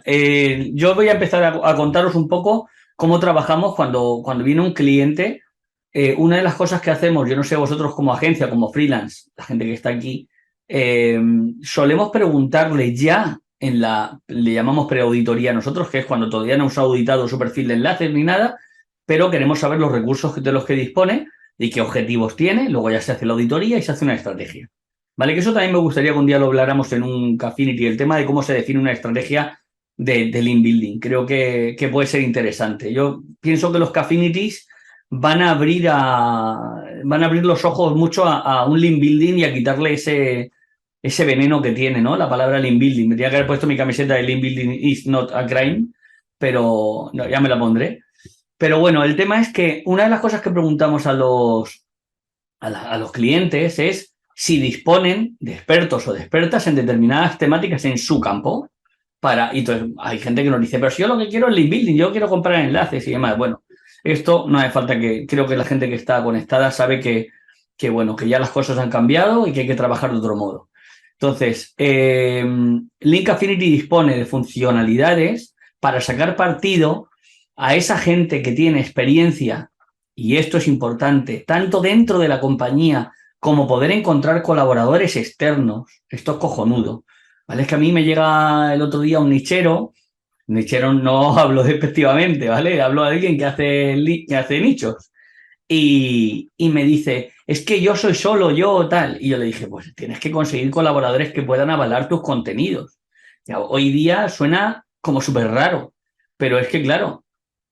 yo voy a empezar a contaros un poco cómo trabajamos cuando viene un cliente. Una de las cosas que hacemos, yo no sé vosotros como agencia, como freelance, la gente que está aquí, solemos preguntarle ya le llamamos preauditoría nosotros, que es cuando todavía no hemos auditado su perfil de enlaces ni nada, pero queremos saber los recursos de los que dispone y qué objetivos tiene. Luego ya se hace la auditoría y se hace una estrategia. ¿Vale? Que eso también me gustaría que un día lo habláramos en un Cafinity, el tema de cómo se define una estrategia de link building. Creo que puede ser interesante. Yo pienso que los Cafinities van a abrir los ojos mucho a un link building y a quitarle ese veneno que tiene, ¿no? La palabra link building. Me tenía que haber puesto mi camiseta de link building is not a crime, pero no, ya me la pondré. Pero bueno, el tema es que una de las cosas que preguntamos a los clientes es si disponen de expertos o de expertas en determinadas temáticas en su campo. Y entonces hay gente que nos dice, pero si yo lo que quiero es link building, yo quiero comprar enlaces y demás. Bueno, esto no hace falta creo que la gente que está conectada sabe bueno, que ya las cosas han cambiado y que hay que trabajar de otro modo. Entonces, Link Affinity dispone de funcionalidades para sacar partido a esa gente que tiene experiencia, y esto es importante, tanto dentro de la compañía como poder encontrar colaboradores externos. Esto es cojonudo. ¿Vale? Es que a mí me llega el otro día un nichero no hablo despectivamente, ¿vale? Hablo de alguien que hace nichos. Y me dice, es que yo soy solo, yo tal. Y yo le dije, pues tienes que conseguir colaboradores que puedan avalar tus contenidos. Ya, hoy día suena como súper raro, pero es que, claro,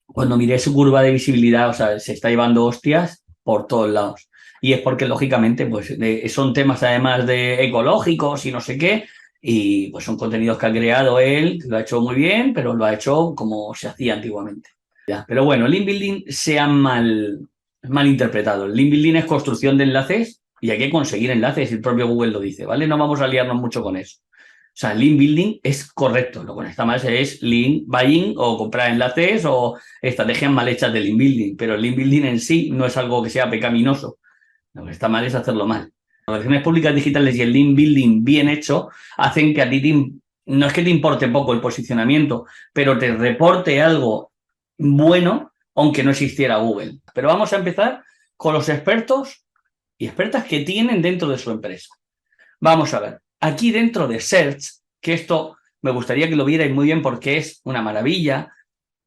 cuando miré su curva de visibilidad, o sea, se está llevando hostias por todos lados. Y es porque, lógicamente, pues son temas además de ecológicos y no sé qué, y pues son contenidos que ha creado él, lo ha hecho muy bien, pero lo ha hecho como se hacía antiguamente. Ya, pero bueno, link building se ha mal interpretado. El link building es construcción de enlaces y hay que conseguir enlaces, el propio Google lo dice, ¿vale? No vamos a liarnos mucho con eso. O sea, link building es correcto, lo que está mal es link buying o comprar enlaces o estrategias mal hechas de link building, pero el link building en sí no es algo que sea pecaminoso. Lo que está mal es hacerlo mal. Las relaciones públicas digitales y el link building bien hecho hacen que a ti no es que te importe poco el posicionamiento, pero te reporte algo bueno, aunque no existiera Google. Pero vamos a empezar con los expertos y expertas que tienen dentro de su empresa. Vamos a ver, aquí dentro de Search, que esto me gustaría que lo vierais muy bien porque es una maravilla,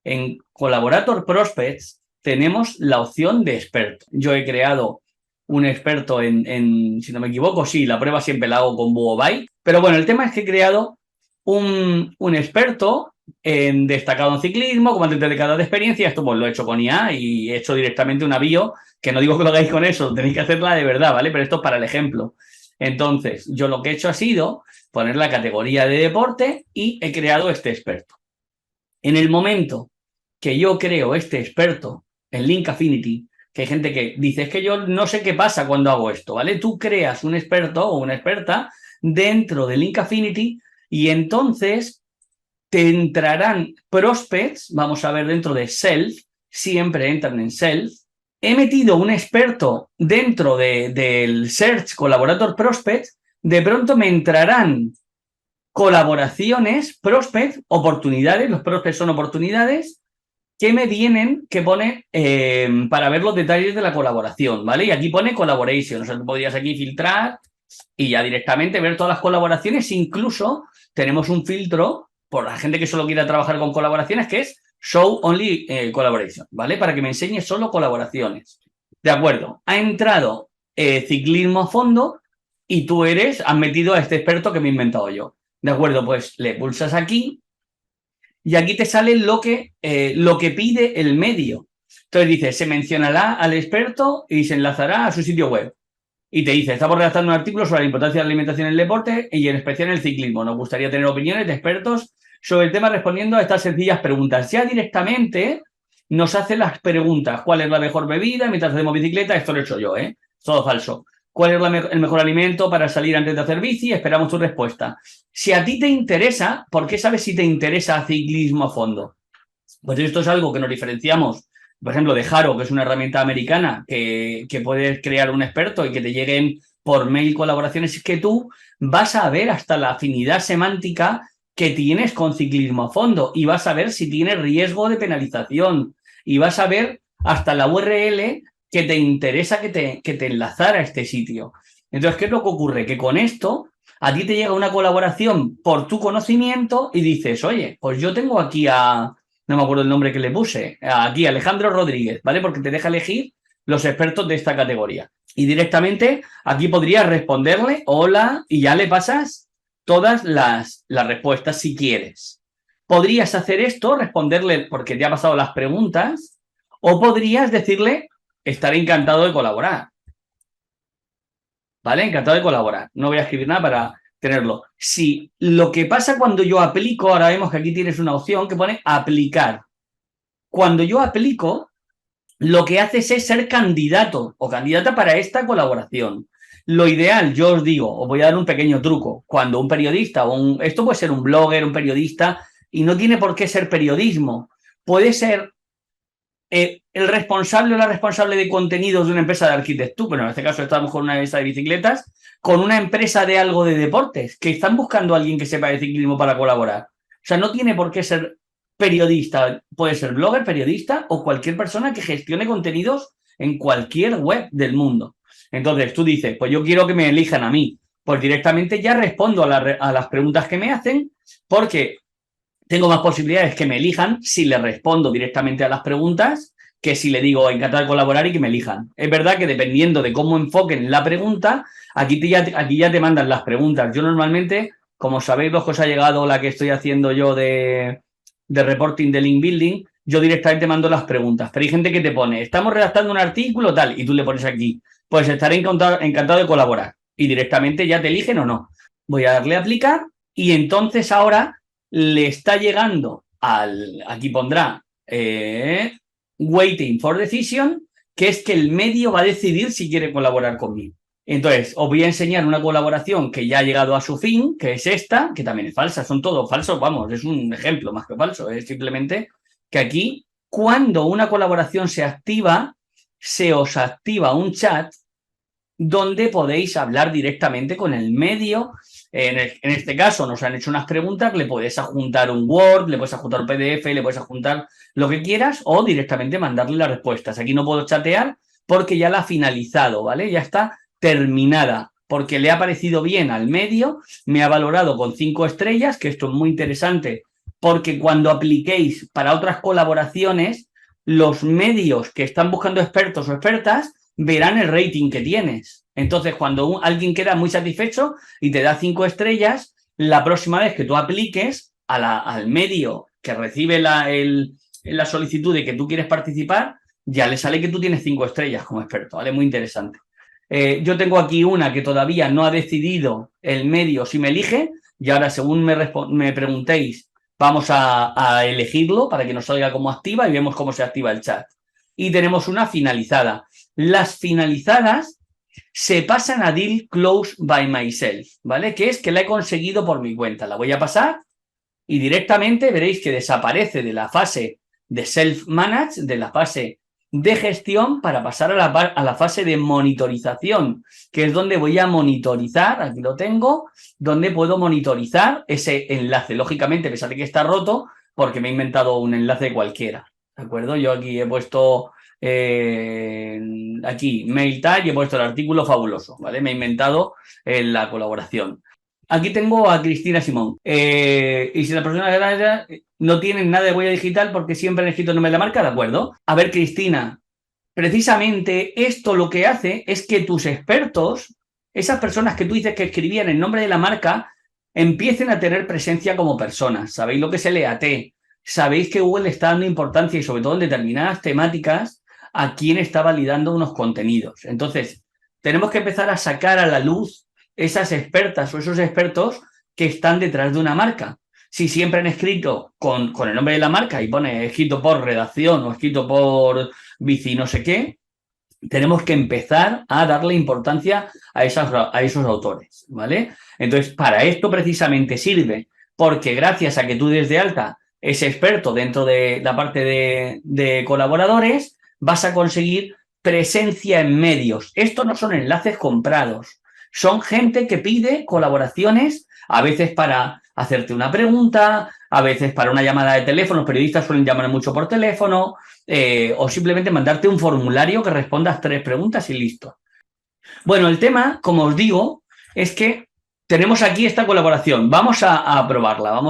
en Collaborator Prospects tenemos la opción de experto. Yo he creado un experto si no me equivoco, sí, la prueba siempre la hago con Buobyte, pero bueno, el tema es que he creado un experto en destacado en ciclismo, como 30 décadas de experiencia. Esto pues lo he hecho con IA y he hecho directamente una bio, que no digo que lo hagáis con eso, tenéis que hacerla de verdad, ¿vale? Pero esto es para el ejemplo. Entonces, yo lo que he hecho ha sido poner la categoría de deporte y he creado este experto. En el momento que yo creo este experto en Link Affinity, que hay gente que dice, es que yo no sé qué pasa cuando hago esto, ¿vale? Tú creas un experto o una experta dentro de Link Affinity y entonces te entrarán prospects, vamos a ver dentro de Self, siempre entran en Self. He metido un experto dentro del Search Collaborator Prospects, de pronto me entrarán colaboraciones, prospects, oportunidades, los prospects son oportunidades, que me vienen, que pone para ver los detalles de la colaboración, ¿vale? Y aquí pone collaboration, o sea, tú podrías aquí filtrar y ya directamente ver todas las colaboraciones, incluso tenemos un filtro por la gente que solo quiera trabajar con colaboraciones, que es Show Only Collaboration, ¿vale? Para que me enseñe solo colaboraciones. De acuerdo, ha entrado ciclismo a fondo y tú has metido a este experto que me he inventado yo. De acuerdo, pues le pulsas aquí y aquí te sale lo que pide el medio. Entonces dice, se mencionará al experto y se enlazará a su sitio web. Y te dice, estamos redactando un artículo sobre la importancia de la alimentación en el deporte y en especial en el ciclismo. Nos gustaría tener opiniones de expertos sobre el tema respondiendo a estas sencillas preguntas. Ya directamente nos hace las preguntas. ¿Cuál es la mejor bebida mientras hacemos bicicleta? Esto lo he hecho yo, ¿eh? Todo falso. ¿Cuál es el mejor alimento para salir antes de hacer bici? Esperamos tu respuesta. Si a ti te interesa, ¿por qué sabes si te interesa ciclismo a fondo? Pues esto es algo que nos diferenciamos, por ejemplo, de Haro, que es una herramienta americana que puedes crear un experto y que te lleguen por mail colaboraciones, es que tú vas a ver hasta la afinidad semántica que tienes con Ciclismo a Fondo y vas a ver si tienes riesgo de penalización y vas a ver hasta la URL que te interesa que te enlazara a este sitio. Entonces, ¿qué es lo que ocurre? Que con esto a ti te llega una colaboración por tu conocimiento y dices, oye, pues yo tengo aquí no me acuerdo el nombre que le puse, aquí Alejandro Rodríguez, ¿vale? Porque te deja elegir los expertos de esta categoría. Y directamente aquí podrías responderle, hola, y ya le pasas todas las respuestas si quieres. Podrías hacer esto, responderle porque te ha pasado las preguntas, o podrías decirle, estaré encantado de colaborar. ¿Vale? Encantado de colaborar. No voy a escribir nada para tenerlo. Si lo que pasa cuando yo aplico, ahora vemos que aquí tienes una opción que pone aplicar. Cuando yo aplico, lo que haces es ser candidato o candidata para esta colaboración. Lo ideal, yo os digo, os voy a dar un pequeño truco. Cuando un periodista esto puede ser un blogger, un periodista, y no tiene por qué ser periodismo. Puede ser el responsable o la responsable de contenidos de una empresa de arquitectura, bueno, en este caso estamos con una empresa de bicicletas, con una empresa de algo de deportes, que están buscando a alguien que sepa de ciclismo para colaborar. O sea, no tiene por qué ser periodista, puede ser blogger, periodista o cualquier persona que gestione contenidos en cualquier web del mundo. Entonces tú dices, pues yo quiero que me elijan a mí. Pues directamente ya respondo a las preguntas que me hacen porque tengo más posibilidades que me elijan si le respondo directamente a las preguntas que si le digo encantado de colaborar y que me elijan. Es verdad que dependiendo de cómo enfoquen la pregunta, aquí ya te mandan las preguntas. Yo normalmente, como sabéis los que os ha llegado la que estoy haciendo yo de reporting de link building, yo directamente mando las preguntas. Pero hay gente que te pone, estamos redactando un artículo tal, y tú le pones aquí, pues estaré encantado de colaborar. Y directamente ya te eligen o no. Voy a darle a aplicar y entonces ahora le está llegando aquí pondrá waiting for decision, que es que el medio va a decidir si quiere colaborar conmigo. Entonces, os voy a enseñar una colaboración que ya ha llegado a su fin, que es esta, que también es falsa, son todos falsos, vamos, es un ejemplo más que falso, es simplemente que aquí, cuando una colaboración se activa, se os activa un chat donde podéis hablar directamente con el medio. En este caso nos han hecho unas preguntas, le puedes adjuntar un Word, le puedes adjuntar un PDF, le puedes adjuntar lo que quieras o directamente mandarle las respuestas. Aquí no puedo chatear porque ya la ha finalizado, ¿vale? Ya está terminada porque le ha parecido bien al medio, me ha valorado con 5 estrellas, que esto es muy interesante porque cuando apliquéis para otras colaboraciones, los medios que están buscando expertos o expertas verán el rating que tienes. Entonces, cuando alguien queda muy satisfecho y te da 5 estrellas, la próxima vez que tú apliques al medio que recibe la solicitud de que tú quieres participar, ya le sale que tú tienes 5 estrellas como experto, ¿vale? Muy interesante. Yo tengo aquí una que todavía no ha decidido el medio si me elige y ahora, según me preguntéis, vamos a elegirlo para que nos salga como activa y vemos cómo se activa el chat. Y tenemos una finalizada. Las finalizadas se pasan a Deal Close by Myself, ¿vale? Que es que la he conseguido por mi cuenta. La voy a pasar y directamente veréis que desaparece de la fase de Self-Manage, de la fase de gestión, para pasar a la fase de monitorización, que es donde voy a monitorizar, aquí lo tengo, donde puedo monitorizar ese enlace. Lógicamente me sale que está roto porque me he inventado un enlace cualquiera, ¿de acuerdo? Yo aquí he puesto aquí mail tag y he puesto el artículo fabuloso, ¿vale? Me he inventado la colaboración. Aquí tengo a Cristina Simón. Y si la persona no tienen nada de huella digital porque siempre han escrito el nombre de la marca, ¿de acuerdo? A ver, Cristina, precisamente esto lo que hace es que tus expertos, esas personas que tú dices que escribían el nombre de la marca, empiecen a tener presencia como personas. ¿Sabéis lo que es el EAT? Sabéis que Google está dando importancia y sobre todo en determinadas temáticas a quién está validando unos contenidos. Entonces, tenemos que empezar a sacar a la luz esas expertas o esos expertos que están detrás de una marca. Si siempre han escrito con el nombre de la marca y pone escrito por redacción o escrito por bici no sé qué, tenemos que empezar a darle importancia a esos autores, ¿vale? Entonces, para esto precisamente sirve, porque gracias a que tú des de alta ese experto dentro de la parte de colaboradores, vas a conseguir presencia en medios. Estos no son enlaces comprados. Son gente que pide colaboraciones, a veces para hacerte una pregunta, a veces para una llamada de teléfono. Los periodistas suelen llamar mucho por teléfono, o simplemente mandarte un formulario que respondas 3 preguntas y listo. Bueno, el tema, como os digo, es que tenemos aquí esta colaboración. Vamos a probarla.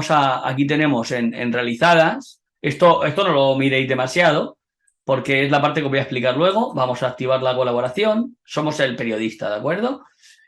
Aquí tenemos en realizadas. Esto no lo miréis demasiado, porque es la parte que os voy a explicar luego. Vamos a activar la colaboración. Somos el periodista, ¿de acuerdo?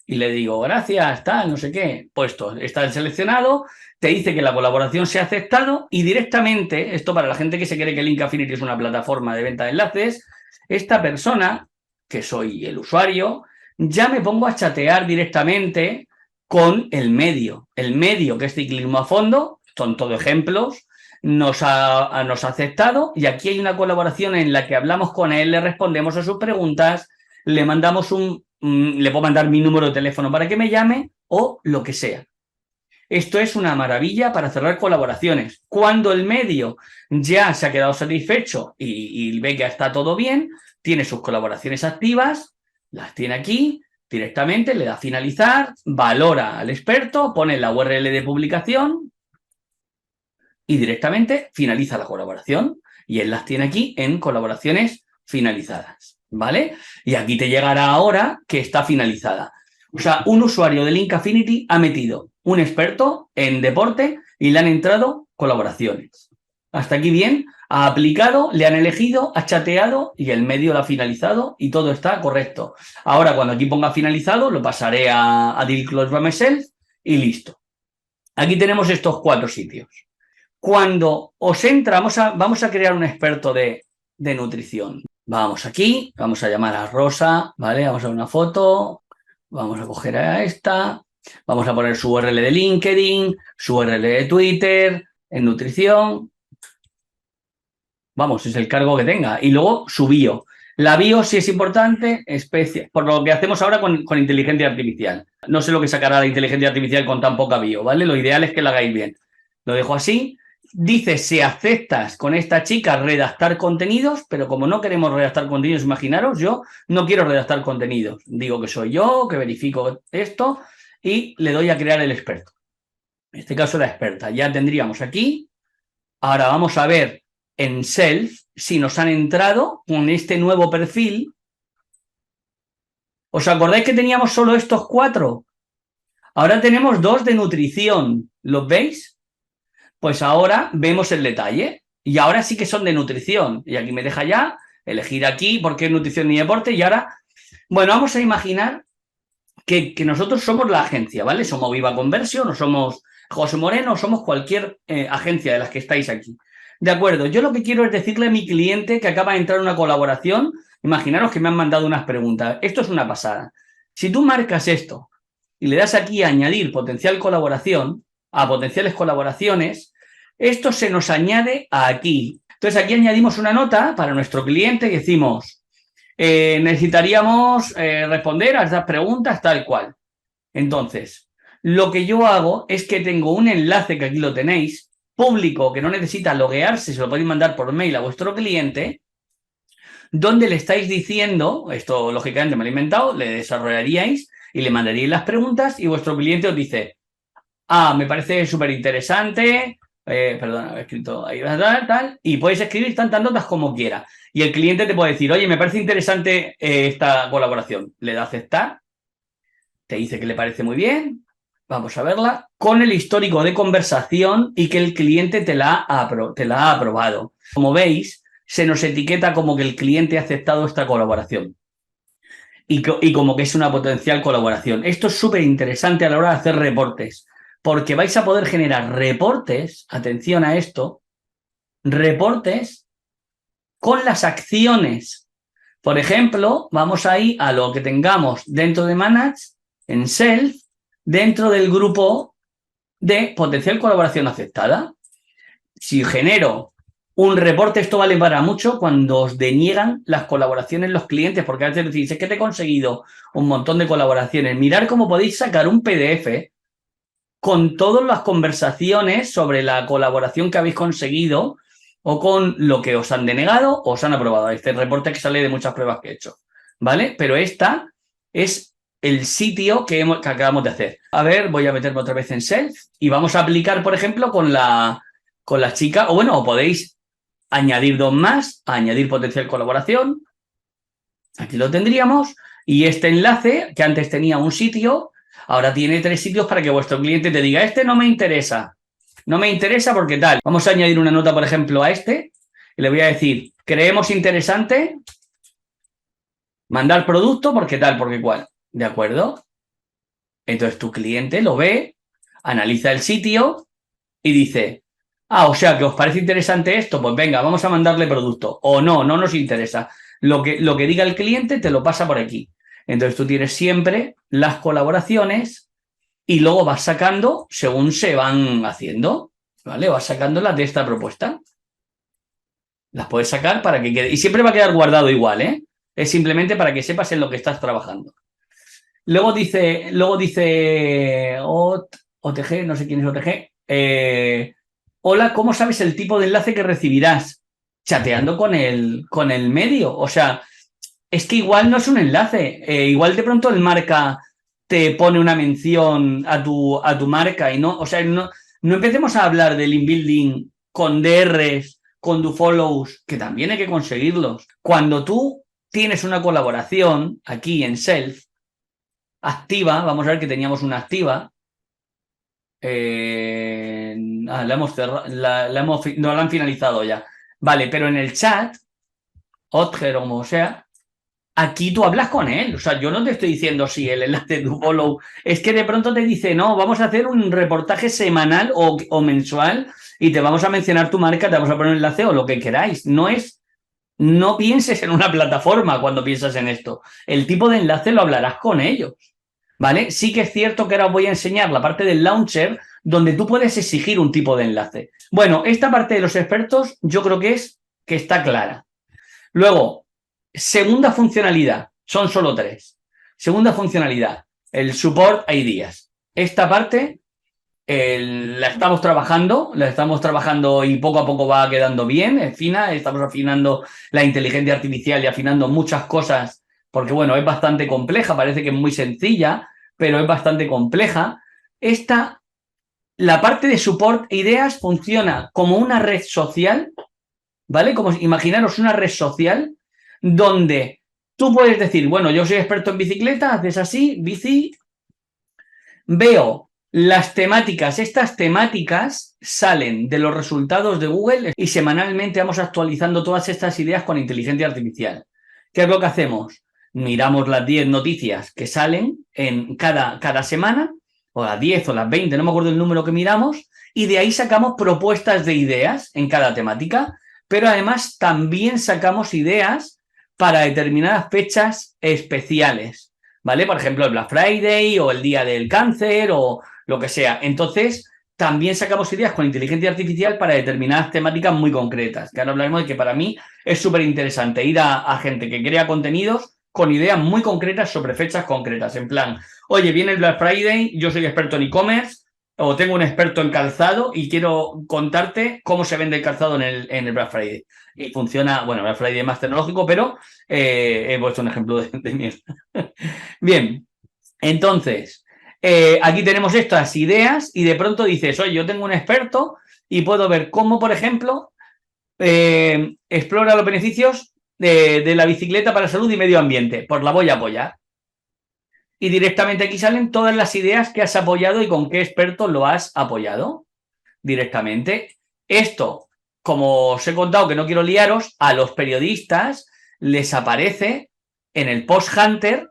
Y le digo, gracias, tal, no sé qué. Puesto, está seleccionado, te dice que la colaboración se ha aceptado y directamente, esto para la gente que se cree que Link Affinity es una plataforma de venta de enlaces, esta persona, que soy el usuario, ya me pongo a chatear directamente con el medio. El medio, que es Ciclismo a Fondo, son todo ejemplos, nos ha aceptado y aquí hay una colaboración en la que hablamos con él, le respondemos a sus preguntas, le mandamos le puedo mandar mi número de teléfono para que me llame o lo que sea. Esto es una maravilla para cerrar colaboraciones. Cuando el medio ya se ha quedado satisfecho y ve que está todo bien, tiene sus colaboraciones activas, las tiene aquí, directamente le da a finalizar, valora al experto, pone la URL de publicación y directamente finaliza la colaboración. Y él las tiene aquí en colaboraciones finalizadas, ¿vale? Y aquí te llegará ahora que está finalizada. O sea, un usuario de Link Affinity ha metido un experto en deporte y le han entrado colaboraciones. Hasta aquí bien, ha aplicado, le han elegido, ha chateado y el medio lo ha finalizado y todo está correcto. Ahora, cuando aquí ponga finalizado, lo pasaré a Deal Close by Myself y listo. Aquí tenemos estos 4 sitios. Cuando os entra, vamos a crear un experto de nutrición. Vamos aquí, vamos a llamar a Rosa, ¿vale? Vamos a ver una foto, vamos a coger a esta, vamos a poner su URL de LinkedIn, su URL de Twitter, en nutrición. Vamos, es el cargo que tenga. Y luego su bio. La bio sí es importante, por lo que hacemos ahora con inteligencia artificial. No sé lo que sacará la inteligencia artificial con tan poca bio, ¿vale? Lo ideal es que la hagáis bien. Lo dejo así. Dice, si aceptas con esta chica redactar contenidos, pero como no queremos redactar contenidos, imaginaros, yo no quiero redactar contenidos. Digo que soy yo, que verifico esto y le doy a crear el experto. En este caso la experta. Ya tendríamos aquí. Ahora vamos a ver en Self si nos han entrado con este nuevo perfil. ¿Os acordáis que teníamos solo estos 4? Ahora tenemos 2 de nutrición. ¿Los veis? Pues ahora vemos el detalle. Y ahora sí que son de nutrición. Y aquí me deja ya elegir aquí porque es nutrición y deporte. Y ahora, bueno, vamos a imaginar que nosotros somos la agencia, ¿vale? Somos Viva Conversión, no somos José Moreno, somos cualquier agencia de las que estáis aquí. De acuerdo, yo lo que quiero es decirle a mi cliente que acaba de entrar una colaboración. Imaginaros que me han mandado unas preguntas. Esto es una pasada. Si tú marcas esto y le das aquí a añadir potencial colaboración, a potenciales colaboraciones, esto se nos añade aquí. Entonces aquí añadimos una nota para nuestro cliente y decimos, necesitaríamos responder a estas preguntas tal cual. Entonces, lo que yo hago es que tengo un enlace, que aquí lo tenéis, público, que no necesita loguearse, se lo podéis mandar por mail a vuestro cliente, donde le estáis diciendo, esto lógicamente me lo he inventado, le desarrollaríais y le mandaríais las preguntas y vuestro cliente os dice, me parece súper interesante, perdón, he escrito ahí, tal, y podéis escribir tantas notas como quiera. Y el cliente te puede decir, oye, me parece interesante esta colaboración. Le da a aceptar, te dice que le parece muy bien, vamos a verla, con el histórico de conversación y que el cliente te la ha aprobado. Como veis, se nos etiqueta como que el cliente ha aceptado esta colaboración. Y como que es una potencial colaboración. Esto es súper interesante a la hora de hacer reportes, porque vais a poder generar reportes, atención a esto, reportes con las acciones. Por ejemplo, vamos ahí a lo que tengamos dentro de Manage, en Self, dentro del grupo de potencial colaboración aceptada. Si genero un reporte, esto vale para mucho cuando os deniegan las colaboraciones los clientes, porque a veces decís, es que te he conseguido un montón de colaboraciones. Mirad cómo podéis sacar un PDF con todas las conversaciones sobre la colaboración que habéis conseguido o con lo que os han denegado o os han aprobado. Este reporte que sale de muchas pruebas que he hecho, ¿vale? Pero esta es el sitio que acabamos de hacer. A ver, voy a meterme otra vez en Self y vamos a aplicar, por ejemplo, con la chica, o bueno, podéis añadir dos más, añadir potencial colaboración. Aquí lo tendríamos. Y este enlace, que antes tenía un sitio, ahora tiene 3 sitios para que vuestro cliente te diga, este no me interesa. No me interesa porque tal. Vamos a añadir una nota, por ejemplo, a este. Y le voy a decir, creemos interesante mandar producto porque tal, porque cual. ¿De acuerdo? Entonces tu cliente lo ve, analiza el sitio y dice, o sea, que os parece interesante esto, pues venga, vamos a mandarle producto. O no, no nos interesa. Lo que diga el cliente te lo pasa por aquí. Entonces tú tienes siempre las colaboraciones y luego vas sacando según se van haciendo, ¿vale? Vas sacándolas de esta propuesta. Las puedes sacar para que quede. Y siempre va a quedar guardado igual, ¿eh? Es simplemente para que sepas en lo que estás trabajando. Luego dice OTG, no sé quién es OTG. Hola, ¿cómo sabes el tipo de enlace que recibirás? Chateando con el medio. O sea, es que igual no es un enlace. Igual de pronto el marca te pone una mención a tu marca y no, o sea, no empecemos a hablar del inbuilding con DRs, con dofollows, que también hay que conseguirlos. Cuando tú tienes una colaboración aquí en Self, activa, vamos a ver que teníamos una activa. La han finalizado ya. Vale, pero en el chat, Otger o como sea, aquí tú hablas con él. O sea, yo no te estoy diciendo si el enlace de follow. Es que de pronto te dice, no, vamos a hacer un reportaje semanal o mensual y te vamos a mencionar tu marca, te vamos a poner un enlace o lo que queráis. No pienses en una plataforma cuando piensas en esto. El tipo de enlace lo hablarás con ellos. ¿Vale? Sí que es cierto que ahora os voy a enseñar la parte del launcher donde tú puedes exigir un tipo de enlace. Bueno, esta parte de los expertos yo creo que está clara. Luego, segunda funcionalidad, son solo 3. Segunda funcionalidad, el support ideas. Esta parte la estamos trabajando y poco a poco va quedando bien, es fina, estamos afinando la inteligencia artificial y afinando muchas cosas porque, bueno, es bastante compleja, parece que es muy sencilla, pero es bastante compleja. La parte de support ideas funciona como una red social, ¿vale? Como imaginaros una red social donde tú puedes decir, bueno, yo soy experto en bicicleta, haces así, bici, veo las temáticas, estas temáticas salen de los resultados de Google y semanalmente vamos actualizando todas estas ideas con inteligencia artificial. ¿Qué es lo que hacemos? Miramos las 10 noticias que salen en cada semana, o las 10 o las 20, no me acuerdo el número que miramos, y de ahí sacamos propuestas de ideas en cada temática, pero además también sacamos ideas para determinadas fechas especiales, ¿vale? Por ejemplo, el Black Friday o el Día del Cáncer o lo que sea. Entonces, también sacamos ideas con inteligencia artificial para determinadas temáticas muy concretas, que ahora hablaremos de que para mí es súper interesante ir a gente que crea contenidos con ideas muy concretas sobre fechas concretas, en plan, oye, viene el Black Friday, yo soy experto en e-commerce o tengo un experto en calzado y quiero contarte cómo se vende el calzado en el Black Friday. Y funciona, bueno, Black Friday es más tecnológico, pero he puesto un ejemplo de mierda. Bien, entonces, aquí tenemos estas ideas y de pronto dices, oye, yo tengo un experto y puedo ver cómo, por ejemplo, explora los beneficios de la bicicleta para salud y medio ambiente. Pues la voy a apoyar. Y directamente aquí salen todas las ideas que has apoyado y con qué experto lo has apoyado directamente. Esto, como os he contado que no quiero liaros, a los periodistas les aparece en el Post Hunter,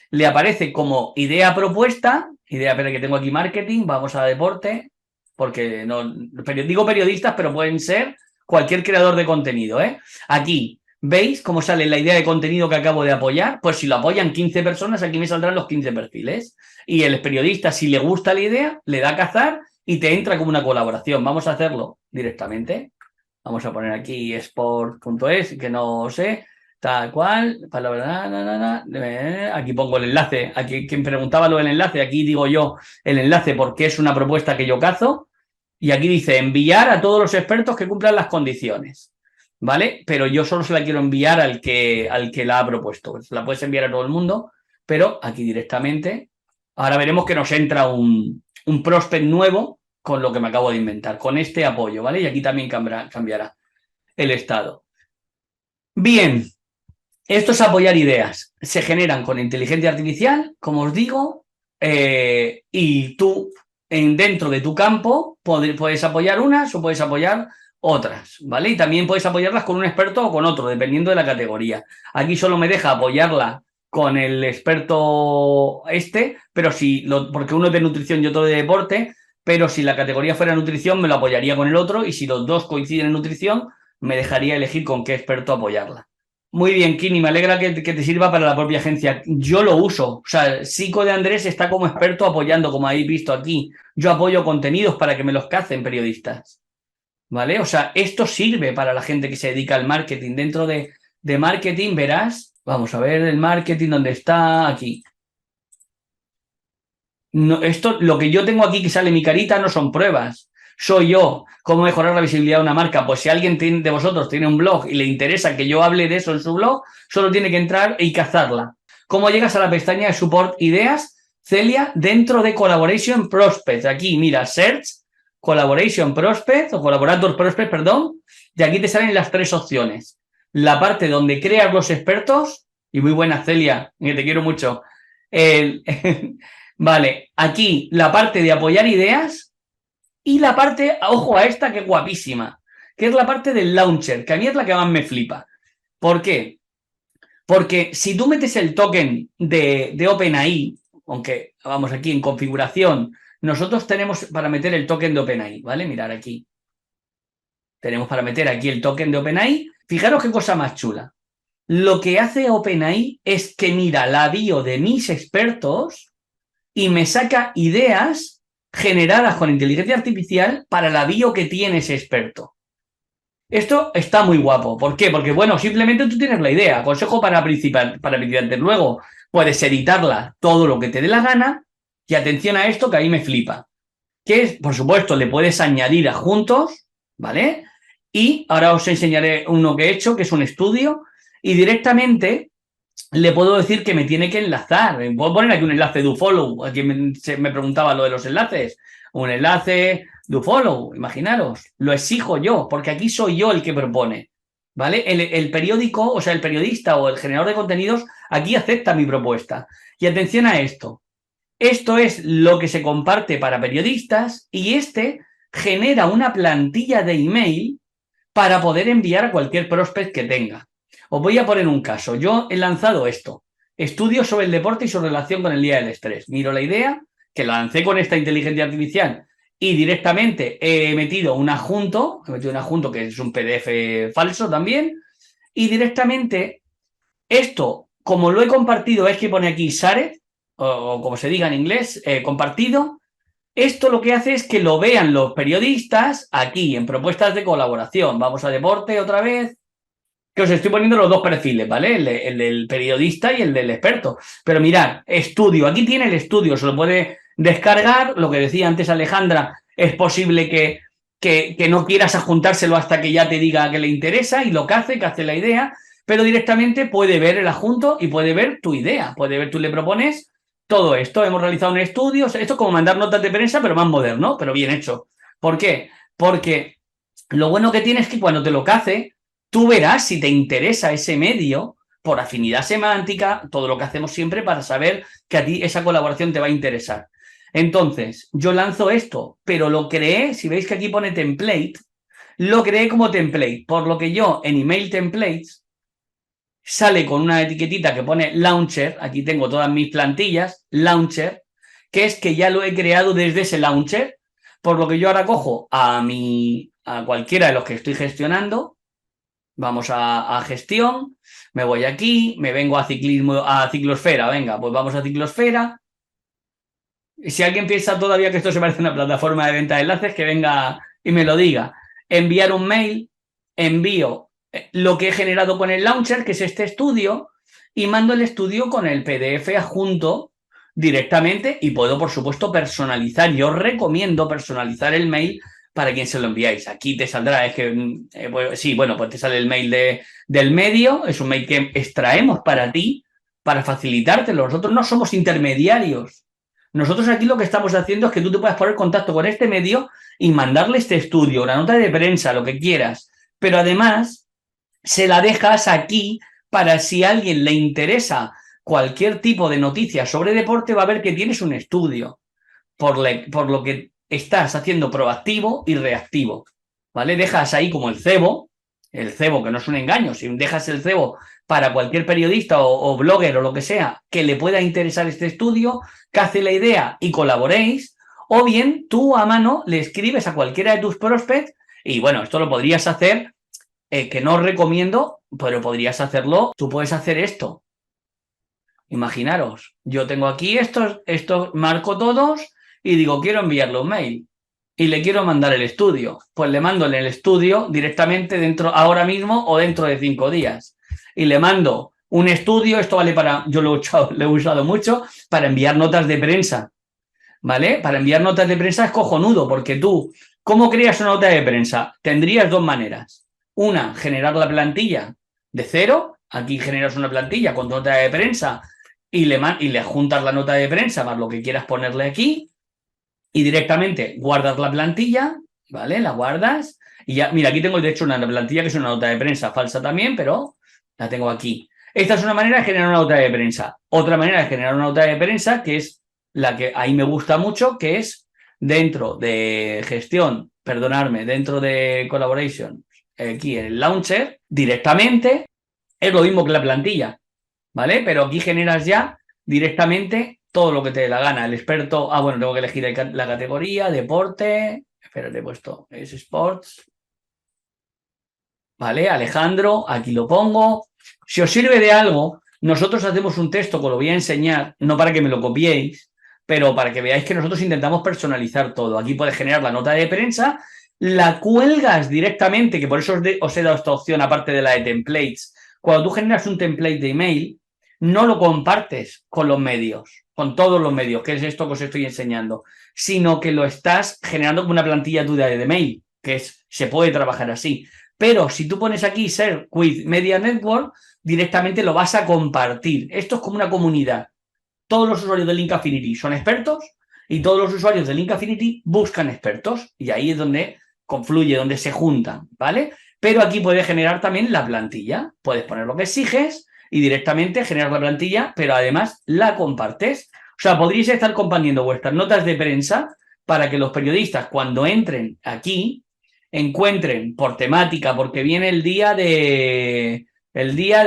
le aparece como idea propuesta, espera que tengo aquí marketing, vamos a deporte, porque no digo periodistas, pero pueden ser cualquier creador de contenido, ¿eh? Aquí, ¿veis cómo sale la idea de contenido que acabo de apoyar? Pues si lo apoyan 15 personas, aquí me saldrán los 15 perfiles. Y el periodista, si le gusta la idea, le da a cazar y te entra como una colaboración. Vamos a hacerlo directamente. Vamos a poner aquí sport.es, que no sé, tal cual, palabra, aquí pongo el enlace, aquí quien preguntaba lo del enlace, aquí digo yo el enlace porque es una propuesta que yo cazo, y aquí dice enviar a todos los expertos que cumplan las condiciones, ¿vale? Pero yo solo se la quiero enviar al que la ha propuesto, la puedes enviar a todo el mundo, pero aquí directamente, ahora veremos que nos entra un prospect nuevo con lo que me acabo de inventar, con este apoyo, ¿vale? Y aquí también cambiará el estado. Bien, esto es apoyar ideas. Se generan con inteligencia artificial, como os digo, y tú dentro de tu campo puedes apoyar unas o puedes apoyar otras, ¿vale? Y también puedes apoyarlas con un experto o con otro, dependiendo de la categoría. Aquí solo me deja apoyarla con el experto pero porque uno es de nutrición y otro de deporte, pero si la categoría fuera nutrición me lo apoyaría con el otro y si los dos coinciden en nutrición me dejaría elegir con qué experto apoyarla. Muy bien, Kini, me alegra que te sirva para la propia agencia. Yo lo uso. O sea, Psico de Andrés está como experto apoyando, como habéis visto aquí. Yo apoyo contenidos para que me los cacen periodistas. ¿Vale? O sea, esto sirve para la gente que se dedica al marketing. Dentro de marketing verás, vamos a ver el marketing, ¿dónde está? Aquí. No, lo que yo tengo aquí que sale mi carita no son pruebas. Soy yo. ¿Cómo mejorar la visibilidad de una marca? Pues si alguien de vosotros tiene un blog y le interesa que yo hable de eso en su blog, solo tiene que entrar y cazarla. ¿Cómo llegas a la pestaña de Support Ideas? Celia, dentro de Collaboration Prospects. Aquí, mira, Search, Collaboration Prospects, o Collaborator Prospects, perdón. Y aquí te salen las tres opciones. La parte donde creas los expertos, y muy buena, Celia, que te quiero mucho. Vale, aquí la parte de apoyar ideas y la parte, ojo a esta que es guapísima, que es la parte del launcher, que a mí es la que más me flipa. ¿Por qué? Porque si tú metes el token de OpenAI, aunque vamos aquí en configuración, nosotros tenemos para meter el token de OpenAI, ¿vale? Mirar aquí. Tenemos para meter aquí el token de OpenAI. Fijaros qué cosa más chula. Lo que hace OpenAI es que mira la bio de mis expertos y me saca ideas generadas con inteligencia artificial para la bio que tiene ese experto. Esto está muy guapo. ¿Por qué? Porque, bueno, simplemente tú tienes la idea. Consejo para principiantes. Luego puedes editarla todo lo que te dé la gana. Y atención a esto que ahí me flipa. Que es, por supuesto, le puedes añadir adjuntos, ¿vale? Y ahora os enseñaré uno que he hecho, que es un estudio. Y directamente le puedo decir que me tiene que enlazar. Puedo poner aquí un enlace do follow. Aquí me preguntaba lo de los enlaces. Un enlace do follow, imaginaros. Lo exijo yo, porque aquí soy yo el que propone. ¿Vale? El periódico, o sea, el periodista o el generador de contenidos, aquí acepta mi propuesta. Y atención a esto. Esto es lo que se comparte para periodistas y genera una plantilla de email para poder enviar a cualquier prospect que tenga. Os voy a poner un caso. Yo he lanzado esto. Estudios sobre el deporte y su relación con el día del estrés. Miro la idea, que la lancé con esta inteligencia artificial y directamente he metido un adjunto que es un PDF falso también, y directamente esto, como lo he compartido, es que pone aquí share, o como se diga en inglés, compartido. Esto lo que hace es que lo vean los periodistas aquí en propuestas de colaboración. Vamos a deporte otra vez. Que os estoy poniendo los dos perfiles, ¿vale? El del periodista y el del experto. Pero mirad, estudio. Aquí tiene el estudio, se lo puede descargar. Lo que decía antes Alejandra, es posible que no quieras adjuntárselo hasta que ya te diga que le interesa y lo que hace la idea, pero directamente puede ver el adjunto y puede ver tu idea. Puede ver, tú le propones todo esto. Hemos realizado un estudio. Esto es como mandar notas de prensa, pero más moderno, pero bien hecho. ¿Por qué? Porque lo bueno que tiene es que cuando te lo cace, tú verás si te interesa ese medio por afinidad semántica, todo lo que hacemos siempre para saber que a ti esa colaboración te va a interesar. Entonces, yo lanzo esto, pero lo creé, si veis que aquí pone template, lo creé como template, por lo que yo en email templates sale con una etiquetita que pone launcher, aquí tengo todas mis plantillas, launcher, que es que ya lo he creado desde ese launcher, por lo que yo ahora cojo a cualquiera de los que estoy gestionando. Vamos a gestión, me voy aquí, me vengo a ciclosfera, venga, pues vamos a ciclosfera. Si alguien piensa todavía que esto se parece a una plataforma de venta de enlaces, que venga y me lo diga. Enviar un mail, envío lo que he generado con el launcher, que es este estudio, y mando el estudio con el PDF adjunto directamente y puedo, por supuesto, personalizar. Yo recomiendo personalizar el mail para quien se lo enviáis. Aquí te saldrá, es que, sí, bueno, pues te sale el mail del medio, es un mail que extraemos para ti, para facilitártelo. Nosotros no somos intermediarios. Nosotros aquí lo que estamos haciendo es que tú te puedas poner en contacto con este medio y mandarle este estudio, una nota de prensa, lo que quieras. Pero además se la dejas aquí para si a alguien le interesa cualquier tipo de noticia sobre deporte, va a ver que tienes un estudio, por lo que estás haciendo proactivo y reactivo, ¿vale? Dejas ahí como el cebo que no es un engaño, si dejas el cebo para cualquier periodista o blogger o lo que sea que le pueda interesar este estudio, que hace la idea y colaboréis, o bien tú a mano le escribes a cualquiera de tus prospects y bueno, esto lo podrías hacer, que no os recomiendo, pero podrías hacerlo, tú puedes hacer esto. Imaginaros, yo tengo aquí estos marco todos y digo, quiero enviarle un mail y le quiero mandar el estudio. Pues le mando en el estudio directamente dentro, ahora mismo o dentro de 5 días. Y le mando un estudio, esto vale para, yo lo he usado mucho, para enviar notas de prensa, ¿vale? Para enviar notas de prensa es cojonudo, porque tú, ¿cómo creas una nota de prensa? Tendrías dos maneras. Una, generar la plantilla de cero. Aquí generas una plantilla con nota de prensa y le juntas la nota de prensa más lo que quieras ponerle aquí y directamente guardas la plantilla, ¿vale? La guardas y ya, mira, aquí tengo de hecho una plantilla que es una nota de prensa falsa también, pero la tengo aquí. Esta es una manera de generar una nota de prensa. Otra manera de generar una nota de prensa, que es la que ahí me gusta mucho, que es dentro de gestión, perdonadme, dentro de collaboration, aquí en el launcher, directamente, es lo mismo que la plantilla, ¿vale? Pero aquí generas ya directamente todo lo que te dé la gana. El experto, bueno, tengo que elegir la categoría, deporte, espérate, he puesto, es sports, ¿vale? Alejandro, aquí lo pongo. Si os sirve de algo, nosotros hacemos un texto que os lo voy a enseñar, no para que me lo copiéis, pero para que veáis que nosotros intentamos personalizar todo. Aquí puedes generar la nota de prensa, la cuelgas directamente, que por eso os he dado esta opción, aparte de la de templates. Cuando tú generas un template de email, no lo compartes con los medios, con todos los medios, que es esto que os estoy enseñando, sino que lo estás generando como una plantilla tuya de mail, se puede trabajar así. Pero si tú pones aquí Share with Media Network, directamente lo vas a compartir. Esto es como una comunidad. Todos los usuarios de Link Affinity son expertos y todos los usuarios de Link Affinity buscan expertos. Y ahí es donde confluye, donde se juntan, ¿vale? Pero aquí puedes generar también la plantilla. Puedes poner lo que exiges y directamente generar la plantilla, pero además la compartes. O sea, podríais estar compartiendo vuestras notas de prensa para que los periodistas, cuando entren aquí, encuentren por temática, porque viene el día de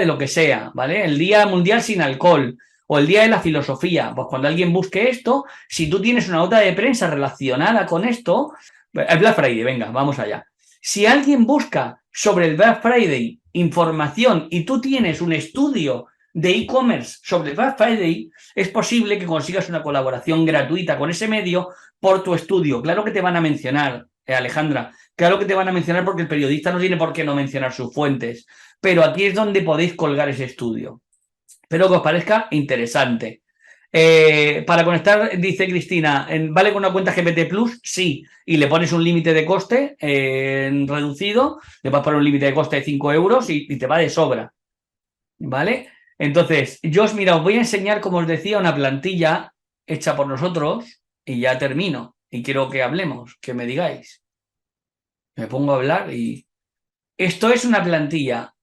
lo que sea, ¿vale? El Día Mundial sin Alcohol o el Día de la Filosofía. Pues cuando alguien busque esto, si tú tienes una nota de prensa relacionada con esto, el Black Friday, venga, vamos allá. Si alguien busca sobre el Black Friday información y tú tienes un estudio de e-commerce sobre el Black Friday, es posible que consigas una colaboración gratuita con ese medio por tu estudio. Claro que te van a mencionar, Alejandra, claro que te van a mencionar porque el periodista no tiene por qué no mencionar sus fuentes, pero aquí es donde podéis colgar ese estudio. Espero que os parezca interesante. Para conectar, dice Cristina, ¿vale con una cuenta GPT Plus? Sí, y le pones un límite de coste reducido, le vas a poner un límite de coste de 5 euros y te va de sobra, ¿vale? Entonces, os voy a enseñar, como os decía, una plantilla hecha por nosotros y ya termino. Y quiero que hablemos, que me digáis. Me pongo a hablar y... Esto es una plantilla.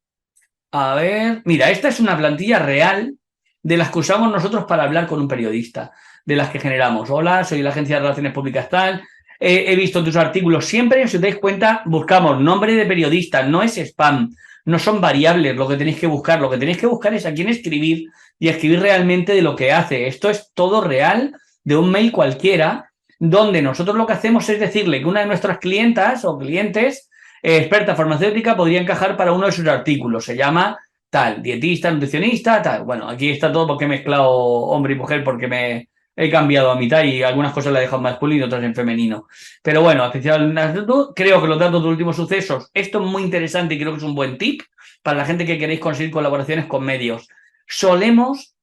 A ver, mira, esta es una plantilla real de las que usamos nosotros para hablar con un periodista, de las que generamos. Hola, soy la Agencia de Relaciones Públicas tal, he visto tus artículos. Siempre, si os dais cuenta, buscamos nombre de periodista, no es spam, no son variables lo que tenéis que buscar. Lo que tenéis que buscar es a quién escribir y escribir realmente de lo que hace. Esto es todo real de un mail cualquiera, donde nosotros lo que hacemos es decirle que una de nuestras clientas o clientes experta farmacéutica podría encajar para uno de sus artículos. Se llama tal, dietista, nutricionista, tal. Bueno, aquí está todo porque he mezclado hombre y mujer porque me he cambiado a mitad y algunas cosas las he dejado en masculino y otras en femenino. Pero bueno, creo que los datos de últimos sucesos, esto es muy interesante y creo que es un buen tip para la gente que queréis conseguir colaboraciones con medios. Solemos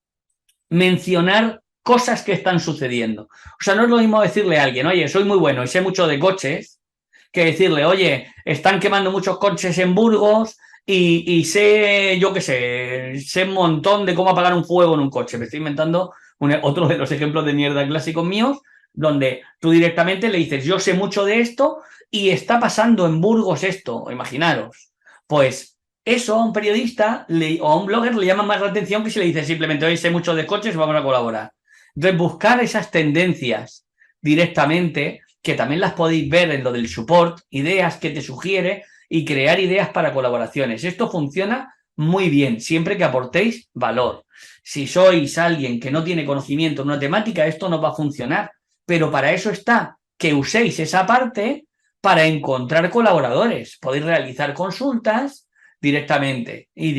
mencionar cosas que están sucediendo. O sea, no es lo mismo decirle a alguien, oye, soy muy bueno y sé mucho de coches, que decirle, oye, están quemando muchos coches en Burgos y sé, yo qué sé un montón de cómo apagar un fuego en un coche. Me estoy inventando otro de los ejemplos de mierda clásicos míos, donde tú directamente le dices, yo sé mucho de esto y está pasando en Burgos esto, imaginaros. Pues eso a un periodista o a un blogger le llama más la atención que si le dices simplemente, oye, sé mucho de coches, vamos a colaborar. Entonces, buscar esas tendencias directamente, que también las podéis ver en lo del support, ideas que te sugiere y crear ideas para colaboraciones. Esto funciona muy bien, siempre que aportéis valor. Si sois alguien que no tiene conocimiento en una temática, esto no va a funcionar. Pero para eso está que uséis esa parte para encontrar colaboradores. Podéis realizar consultas directamente y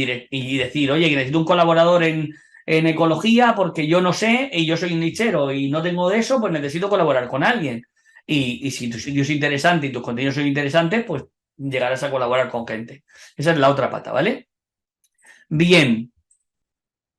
decir, oye, que necesito un colaborador en ecología porque yo no sé y yo soy un nichero y no tengo de eso, pues necesito colaborar con alguien. Y si tu sitio es interesante y tus contenidos son interesantes, pues llegarás a colaborar con gente. Esa es la otra pata, ¿vale? Bien,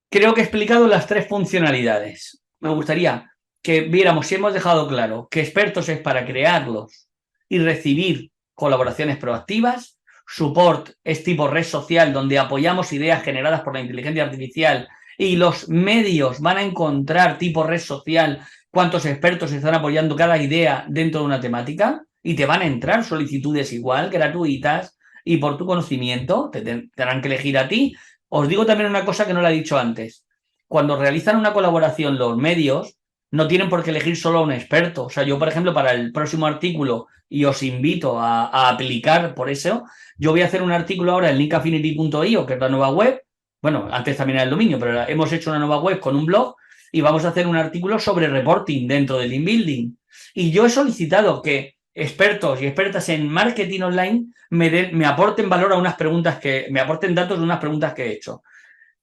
creo que he explicado las tres funcionalidades. Me gustaría que viéramos si hemos dejado claro que expertos es para crearlos y recibir colaboraciones proactivas. Support es tipo red social donde apoyamos ideas generadas por la inteligencia artificial y los medios van a encontrar tipo red social cuántos expertos están apoyando cada idea dentro de una temática y te van a entrar solicitudes igual, gratuitas y por tu conocimiento te tendrán que elegir a ti. Os digo también una cosa que no la he dicho antes. Cuando realizan una colaboración los medios, no tienen por qué elegir solo a un experto. O sea, yo, por ejemplo, para el próximo artículo, y os invito a aplicar por eso, yo voy a hacer un artículo ahora en linkaffinity.io, que es la nueva web. Bueno, antes también era el dominio, pero hemos hecho una nueva web con un blog y vamos a hacer un artículo sobre reporting dentro del inbuilding. Y yo he solicitado que expertos y expertas en marketing online me aporten valor a unas preguntas me aporten datos de unas preguntas que he hecho.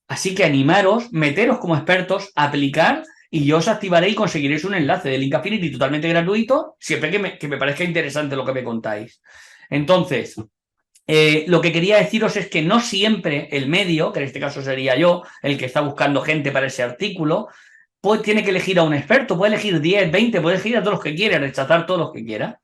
Así que animaros, meteros como expertos, aplicar y yo os activaré y conseguiréis un enlace de Link Affinity totalmente gratuito, siempre que me parezca interesante lo que me contáis. Entonces, lo que quería deciros es que no siempre el medio, que en este caso sería yo, el que está buscando gente para ese artículo, pues tiene que elegir a un experto, puede elegir 10, 20, puede elegir a todos los que quiera, rechazar todos los que quiera.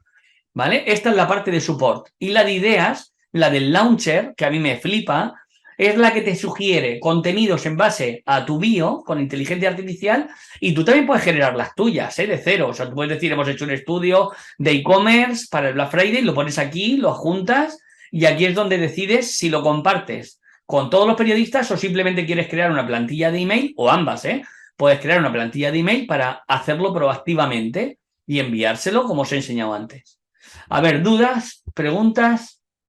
¿Vale? Esta es la parte de support. Y la de ideas, la del launcher, que a mí me flipa, es la que te sugiere contenidos en base a tu bio con inteligencia artificial y tú también puedes generar las tuyas, ¿eh? De cero. O sea, tú puedes decir, hemos hecho un estudio de e-commerce para el Black Friday, lo pones aquí, lo juntas y aquí es donde decides si lo compartes con todos los periodistas o simplemente quieres crear una plantilla de email o ambas, ¿eh? Puedes crear una plantilla de email para hacerlo proactivamente y enviárselo como os he enseñado antes. A ver, dudas, preguntas.